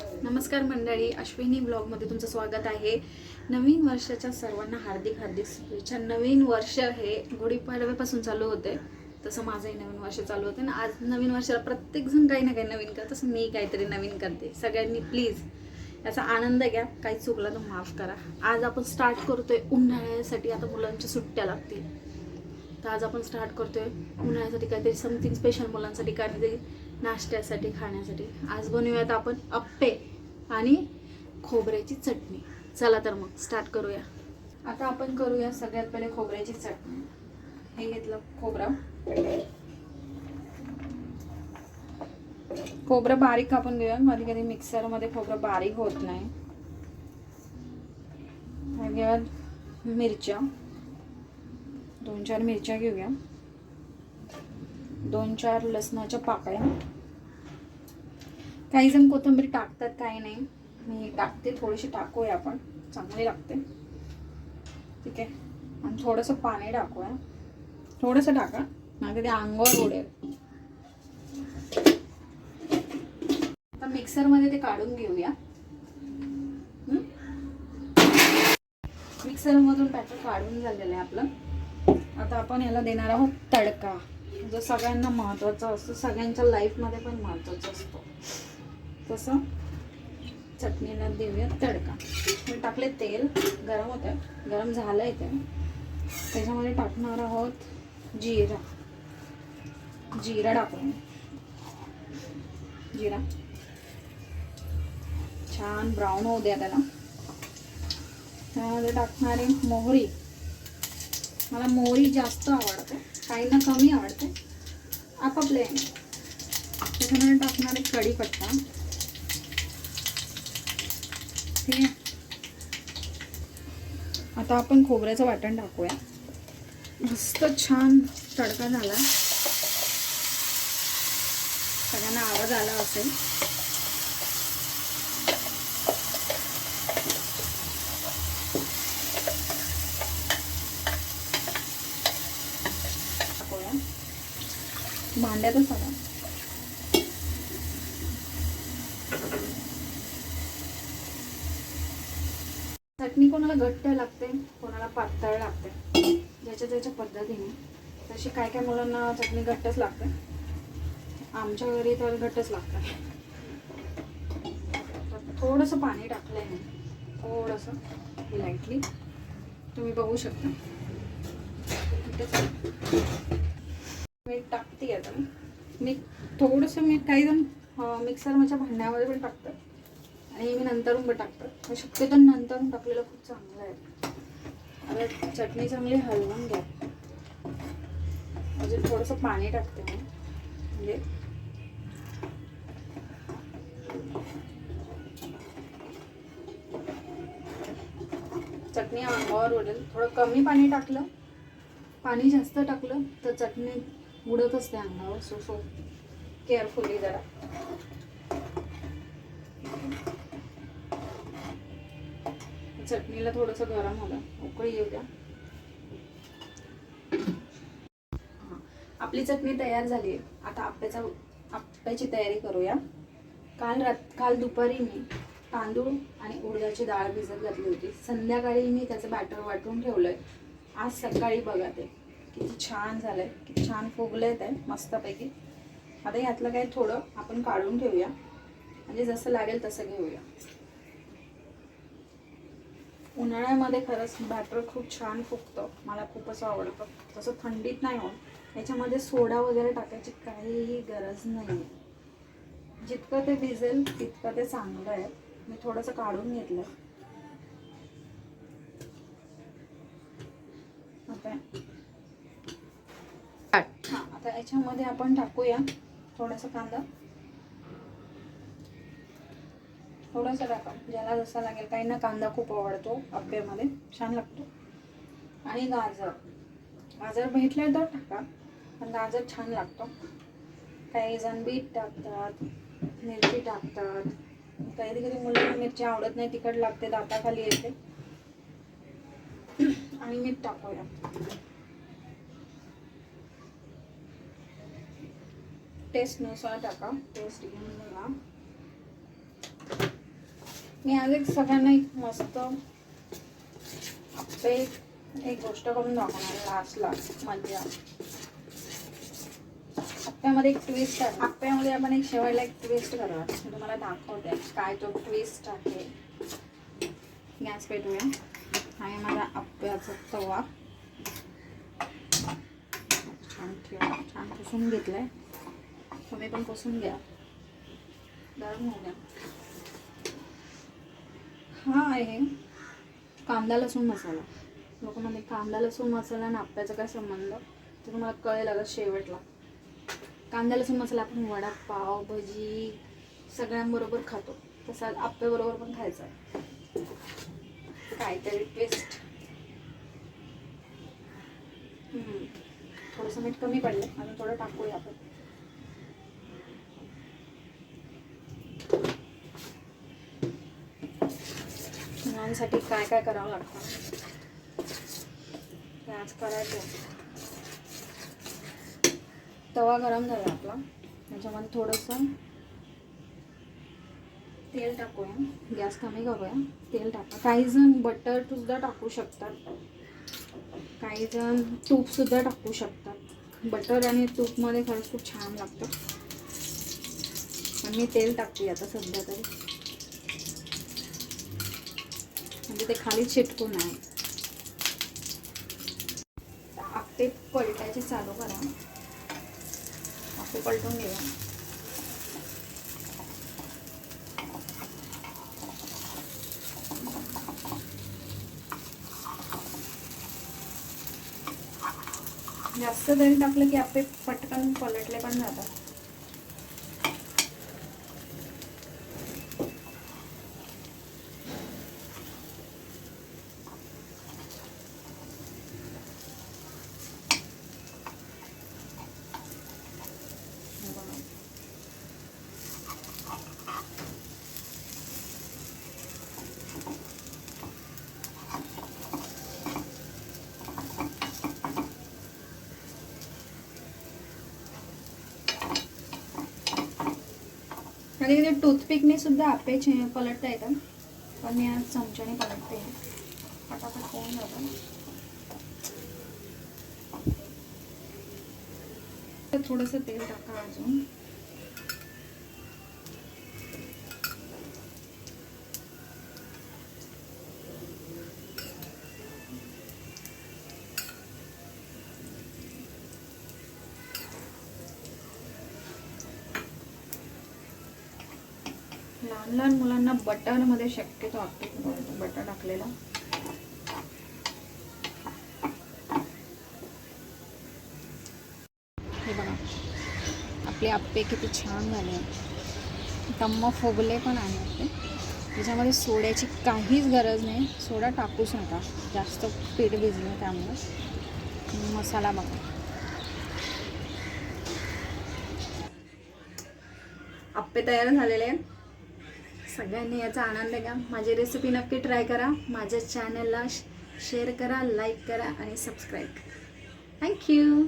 नमस्कार मंडळी, अश्विनी ब्लॉगमध्ये तुमचं स्वागत आहे. नवीन वर्षाच्या सर्वांना हार्दिक हार्दिक शुभेच्छा. नवीन वर्ष हे गुढीपाडव्यापासून चालू होते, तसं माझंही नवीन वर्ष चालू होते ना. आज नवीन वर्षाला प्रत्येकजण काही ना काही नवीन करत, तसं मी काहीतरी नवीन करते. सगळ्यांनी प्लीज याचा आनंद घ्या. काही चुकला तर माफ करा. आज आपण स्टार्ट करतोय उन्हाळ्यासाठी. आता मुलांच्या सुट्ट्या लागतील, तर आज आपण स्टार्ट करतोय उन्हाळ्यासाठी काहीतरी समथिंग स्पेशल, मुलांसाठी काहीतरी नाश्त्यासाठी खाण्यासाठी. आज बनवूयात आपण अप्पे आणि खोबऱ्याची चटणी. चला तर मग स्टार्ट करूया. आता आपण करूया सगळ्यात पहिले खोबऱ्याची चटणी. हे घेतलं खोबरं बारीक कापून घेऊया. कधी कधी मिक्सरमध्ये खोबरं बारीक होत नाही. घेऊया मिरच्या, 2-4 मिरच्या घेऊया. 2-4 लसणाच्या पाकळ्या. काही जण कोथिंबीर टाकतात, काही नाही. मी टाकते, थोडीशी टाकूया आपण, चांगली लागते. ठीक आहे. आणि थोडंसं पाणी टाकूया. थोडंसं टाका, नाही ते अंगावर उडेल. आता मिक्सरमध्ये ते काढून घेऊया. मिक्सरमधून बॅटर काढून झालेलं आहे आपलं. आता आपण याला देणार आहोत तडका, जो सगळ्यांना महत्त्वाचा असतो, सगळ्यांच्या लाईफमध्ये पण महत्त्वाचा असतो. तसं चटणीला देऊया तडका. मी टाकले तेल, गरम होतं, गरम झालं आहे ते. त्याच्यामध्ये टाकणार आहोत जिरा टाकून. जिरा छान ब्राऊन होऊ द्या त्याला. त्यामध्ये टाकणार आहे मोहरी. मला मोहरी जास्त आवडते, काहींना कमी आवडते, आपापले. त्याच्यामध्ये टाकणार आहे कढीपत्ता. ठीक आहे. आता आपण खोबऱ्याचं वाटण टाकूया. मस्त छान तडका झाला. सगळ्यांना आवाज आला असेल. भांड्यातच आला. चटणी कोणाला घट्ट लागते, कोणाला पातळ लागते, ज्याच्या त्याच्या पद्धतीने. तशी काय काय मुलांना चटणी घट्टच लागते. आमच्या घरी तर घट्टच लागतं. थोडंसं पाणी टाकलंय मी, थोडंसं लाईटली, तुम्ही बघू शकता. मीठ टाकते आता मी थोडंसं. मी काही जण मिक्सरच्या भांड्यामध्ये पण टाकतात आणि मी नंतरून पण टाकतात. शक्यतो नंतरून टाकलेलं खूप चांगलं आहे. आता चटणी चांगली हलवून घ्या. अजून थोडंसं पाणी टाकते मी, म्हणजे चटणी अंगावर उडेल. थोडं कमी पाणी टाकलं, पाणी जास्त टाकलं तर चटणी उडत असते अंगावर. सो केअरफुली जरा. चटणीला थोडंसं गरम होतं, उकळी येऊ द्या. आपली चटणी तयार झाली आहे. आता आप्याची तयारी करूया. काल दुपारी मी तांदूळ आणि उडदाची डाळ भिजत घातली होती. संध्याकाळी मी त्याचं बॅटर वाटून ठेवलंय. आज सकाळी बघा ते किती छान झालंय, किती छान फुगलंय ते मस्तपैकी. आता यातलं काही थोडं आपण काढून ठेवूया, म्हणजे जसं लागेल तसं घेऊया. उन्हाळ्यामध्ये खरंच बॅटर खूप छान फुगतं, मला खूपच आवडतं. तसं थंडीत नाही होत. याच्यामध्ये सोडा वगैरे टाकायची काहीही गरज नाही. जितकं ते भिजेल तितकं ते चांगलं आहे. मी थोडंसं काढून घेतलं. आता याच्यामध्ये आपण टाकूया थोडासा कांदा. थोडासा टाका, ज्याला जसा लागेल. काहींना कांदा खूप आवडतो, अप्प्यामध्ये छान लागतो. आणि गाजर भेटले तर टाका, पण गाजर छान लागतो. काही जण बीट टाकतात, मिरची टाकतात. कधी कधी मुलांना मिरची आवडत नाही, तिखट लागते, दाताखाली येते. आणि मीठ टाकूया. टेस्टनुसार टाका, टेस्ट घेऊन बघा. मी आज एक सगळ्यांना एक मस्त आप्पे एक गोष्ट करून दाखवणार लास्टला मजा. आप्प्यामध्ये एक ट्विस्ट आहे. आप्प्यामध्ये आपण एक शेवटला एक ट्विस्ट करूया. मी तुम्हाला दाखवते काय तो ट्विस्ट आहे. गॅस पेटवूया. आणि माझा आप्प्याचा तवा छान ठेवा. छान पुसून घेतलाय. तुम्ही पण पुसून घ्या. गरम होऊ द्या. हा आहे कांदा लसूण मसाला. लोकांमध्ये कांदा लसूण मसाला आणि आप्प्याचा काय संबंध ते तुम्हाला कळेल अगं शेवटला. कांदा लसूण मसाला आपण वडापाव भजी सगळ्यांबरोबर खातो, तसा आप्प्याबरोबर पण खायचा आहे. काहीतरी ट्विस्ट. थोडंसं मीठ कमी पडलं, अजून थोडं टाकूया आपण. मुलांसाठी काय काय करावं लागतं ते आज करायचं. तवा गरम झाला आपला. त्याच्यामध्ये थोडंसं तेल टाकूया. गॅस कमी करूया. तेल टाका. काही जण बटर सुद्धा टाकू शकतात, काही जण तूपसुद्धा टाकू शकतात. बटर आणि तूपमध्ये खरंच खूप छान लागतं. आणि मी तेल टाकते आता सध्या तरी, म्हणजे ते खाली चिटकू नाही. आप्पे पलटायचे चालू करा. आप्पे पलटून घेऊया. जास्त तेल टाकलं की आप्पे पटकन पलटले पण जातात. कधी कधी टूथपिकने सुद्धा आप्पे पलटता येतात, पण मी आज चमच्याने पलटते. पटापट होऊन जातं. तर थोडंसं तेल टाका अजून. लहान लहान मुलांना बटरमध्ये शक्यतो आप्पे बनवतो, बटर टाकलेला. हे बघा आपले आप्पे किती छान झाले. टम्म फुगले पण आहेत ते. त्याच्यामध्ये सोड्याची काहीच गरज नाही. सोडा टाकूच नका, जास्त पीठ भिजलं त्यामुळे. मसाला बघा. आप्पे तयार झालेले आहेत. सगळ्यांनी याचा आनंद घ्या. माझी रेसिपी नक्की ट्राय करा. माझ्या चॅनलला शेअर करा, लाईक करा आणि सबस्क्राईब करा. थँक्यू.